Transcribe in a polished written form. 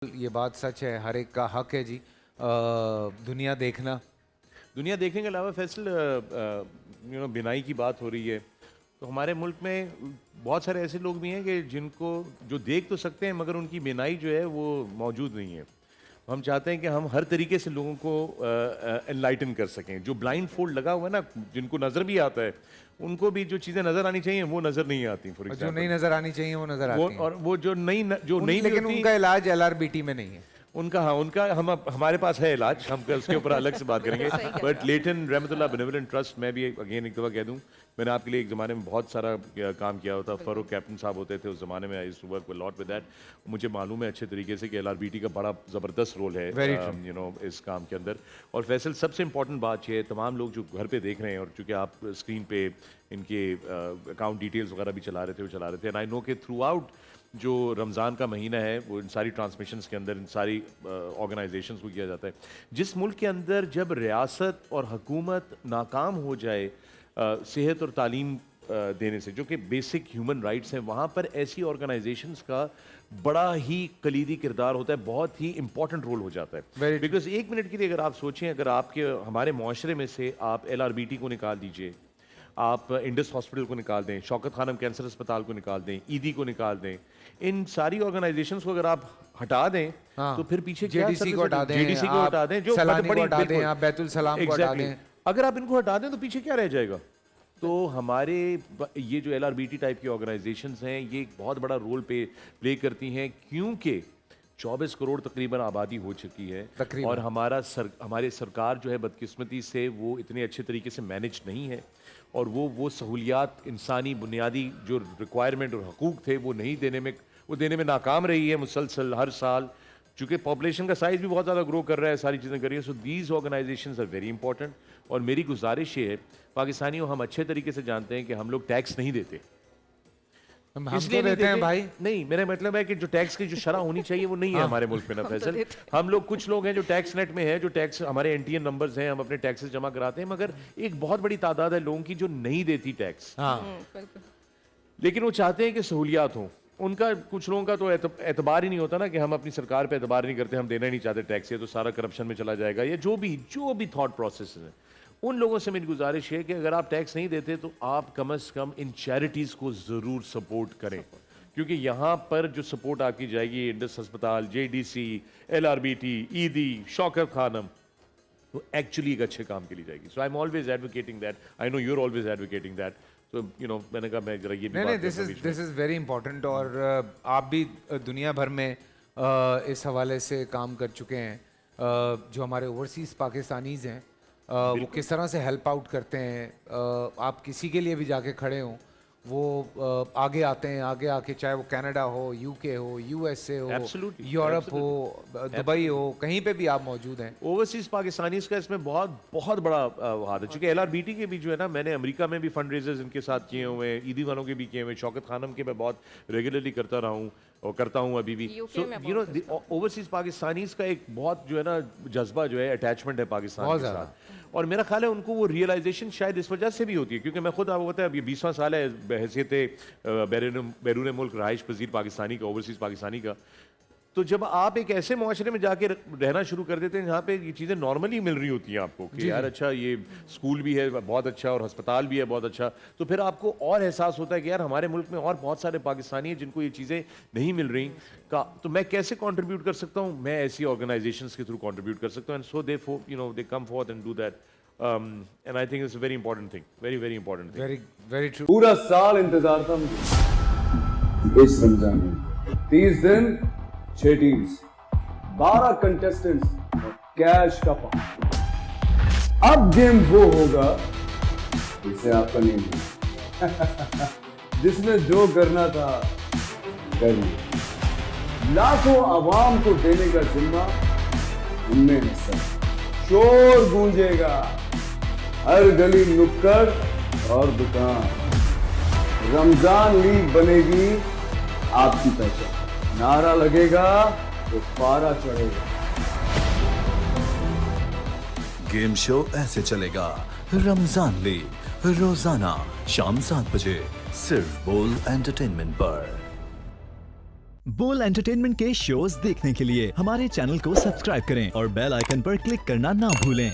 ये बात सच है, हर एक का हक है जी। दुनिया देखने के अलावा फैसल बिनाई की बात हो रही है तो हमारे मुल्क में बहुत सारे ऐसे लोग भी हैं कि जिनको जो देख तो सकते हैं मगर उनकी बिनाई जो है वो मौजूद नहीं है। हम चाहते हैं कि हम हर तरीके से लोगों को एनलाइटन कर सकें। जो ब्लाइंड फोल्ड लगा हुआ है ना, जिनको नज़र भी आता है उनको भी जो चीज़ें नज़र आनी चाहिए वो नज़र नहीं आती। फॉर जो नहीं नजर आनी चाहिए वो नजर आती हैं। और वो जो नहीं लेकिन भी उनका इलाज LRBT में नहीं है। उनका हमारे पास है इलाज, हम उसके ऊपर अलग से बात करेंगे। बट लेटन रहमतुल्लाह बेनेवोलेंट ट्रस्ट, मैं भी अगेन एक दफ़ा कह दूं, मैंने आपके लिए एक ज़माने में बहुत सारा काम किया होता। फ़ारूक कैप्टन साहब होते थे उस ज़माने में, I used to work lot with that. मुझे मालूम है अच्छे तरीके से कि LRBT का बड़ा ज़बरदस्त रोल है इस काम के अंदर। और फैसल, सबसे इंपॉर्टेंट बात ये है, तमाम लोग जो घर पे देख रहे हैं और चूँकि आप स्क्रीन पे इनके अकाउंट डिटेल्स वगैरह भी चला रहे थे एंड आई नो के थ्रू आउट जो रमज़ान का महीना है वो इन सारी ट्रांसमिशंस के अंदर इन सारी ऑर्गेनाइजेशंस को किया जाता है। जिस मुल्क के अंदर जब रियासत और हुकूमत नाकाम हो जाए सेहत और तालीम देने से, जो कि बेसिक ह्यूमन राइट्स हैं, वहाँ पर ऐसी ऑर्गेनाइजेशंस का बड़ा ही कलीदी किरदार होता है, बहुत ही इंपॉर्टेंट रोल हो जाता है। बिकॉज एक मिनट के लिए अगर आप सोचें, अगर आपके हमारे माशरे में से आप LRBT को निकाल दीजिए, आप इंडस हॉस्पिटल को निकाल दें, शौकत खानम कैंसर अस्पताल को निकाल दें, ईदी को निकाल दें, इन सारी ऑर्गेनाइजेशंस को अगर आप हटा दें तो फिर पीछे JDC को हटा दें, JDC को हटा दें, जो सलानी को हटा दें, आप बैतुल सलाम को हटा दें। अगर आप इनको हटा दें तो पीछे क्या रह जाएगा? तो हमारे ये जो LRBT टाइप की ऑर्गेनाइजेशंस हैं ये एक बहुत बड़ा रोल प्ले करती हैं, क्योंकि 24 करोड़ तकरीबन आबादी हो चुकी है और हमारी सरकार जो है बदकिस्मती से वो इतने अच्छे तरीके से मैनेज नहीं है और वो सहूलियात, इंसानी बुनियादी जो रिक्वायरमेंट और हकूक़ थे वो देने में नाकाम रही है मुसलसल हर साल। चूँकि पॉपुलेशन का साइज़ भी बहुत ज़्यादा ग्रो कर रहा है, सारी चीज़ें कर रही है। So these organisations are very important. और मेरी गुजारिश ये है, पाकिस्तानियों, हम अच्छे तरीके से जानते हैं कि हम लोग टैक्स नहीं देते। हम तो देते हैं भाई। नहीं, मेरा मतलब है कि जो टैक्स की जो शरह होनी चाहिए वो नहीं है हमारे मुल्क में ना फैसल। हम लोग कुछ लोग हैं जो टैक्स नेट में है, जो टैक्स हमारे NTN नंबर्स हैं, हम अपने टैक्सेस जमा कराते हैं, मगर एक बहुत बड़ी तादाद है लोगों की जो नहीं देती टैक्स। लेकिन वो चाहते हैं कि सहूलियात हों। उनका कुछ लोगों का तो एतबार ही नहीं होता ना कि हम अपनी सरकार पे एतबार नहीं करते, हम देना ही नहीं चाहते टैक्स, ये तो सारा करप्शन में चला जाएगा, या जो भी थॉट प्रोसेस है। उन लोगों से मेरी गुजारिश है कि अगर आप टैक्स नहीं देते तो आप कम से कम इन चैरिटीज़ को ज़रूर सपोर्ट करें, क्योंकि यहाँ पर जो सपोर्ट आपकी जाएगी, इंडस अस्पताल, JDC, LRBT, ईदी, शौकत खानम, तो एक्चुअली एक अच्छे काम के लिए जाएगी। So I am always advocating that, I know you are always advocating that. तो मैंने कहा मैं जरा ये भी नहीं, दिस इज़ वेरी इंपॉर्टेंट। और आप भी दुनिया भर में इस हवाले से काम कर चुके हैं। जो हमारे ओवरसीज़ पाकिस्तानीज़ हैं वो किस तरह से हेल्प आउट करते हैं। आप किसी के लिए भी जाके खड़े हों, वो आगे आते हैं, आगे आके, चाहे वो कनाडा हो, UK हो, USA हो, यूरोप हो, दुबई हो, कहीं पे भी आप मौजूद हैं। ओवरसीज पाकिस्तानीज का इसमें बहुत बड़ा हाथ है। चूँकि LRBT के भी जो है ना, मैंने अमेरिका में भी फंड रेजर्स इनके साथ किए हुए हैं, ईदी वालों के भी किए हुए हैं, शौकत खानम के मैं बहुत रेगुलरली करता रहा हूँ और करता हूँ अभी भी। सो ओवरसीज पाकिस्तानीज का एक बहुत जो है ना जज्बा जो है, अटैचमेंट है पाकिस्तान के साथ। और मेरा ख्याल है उनको वो रियलाइजेशन शायद इस वजह से भी होती है, क्योंकि मैं खुद आपको पता है, अब ये 20वां साल है बहैसियत बैरून मुल्क रहाइश पजीर पाकिस्तानी का, ओवरसीज पाकिस्तानी का। तो जब आप एक ऐसे मुआशरे में जाके रहना शुरू कर देते हैं जहाँ पे ये चीज़ें नॉर्मली मिल रही होती हैं आपको कि यार अच्छा ये स्कूल भी है बहुत अच्छा और अस्पताल भी है बहुत अच्छा, तो फिर आपको और एहसास होता है कि यार हमारे मुल्क में और बहुत सारे पाकिस्तानी हैं जिनको ये चीज़ें नहीं मिल रही का, तो मैं कैसे कंट्रीब्यूट कर सकता हूँ? मैं ऐसी ऑर्गेनाइजेशंस के थ्रू कंट्रीब्यूट कर सकता हूँ। And so they come forward and do that. And I think it's a very important thing, very important thing. Very true. पूरा साल इंतजार था इस रमजान में, 30 दिन 6 टीम्स, 12 कंटेस्टेंट्स और कैश का पार्ट। अब गेम वो होगा जिसे आपका नहीं है जिसने जो करना था कर लिया। लाखों आवाम को देने का जिम्मा हमने है सर। शोर गूंजेगा हर गली नुक्कड़ और दुकान। रमजान लीग बनेगी आपकी पहचान। नारा लगेगा तो पारा चढ़ेगा। गेम शो ऐसे चलेगा। रमजान लीग रोजाना शाम 7 बजे सिर्फ बोल एंटरटेनमेंट पर। बोल एंटरटेनमेंट के शोज देखने के लिए हमारे चैनल को सब्सक्राइब करें और बेल आइकन पर क्लिक करना ना भूलें।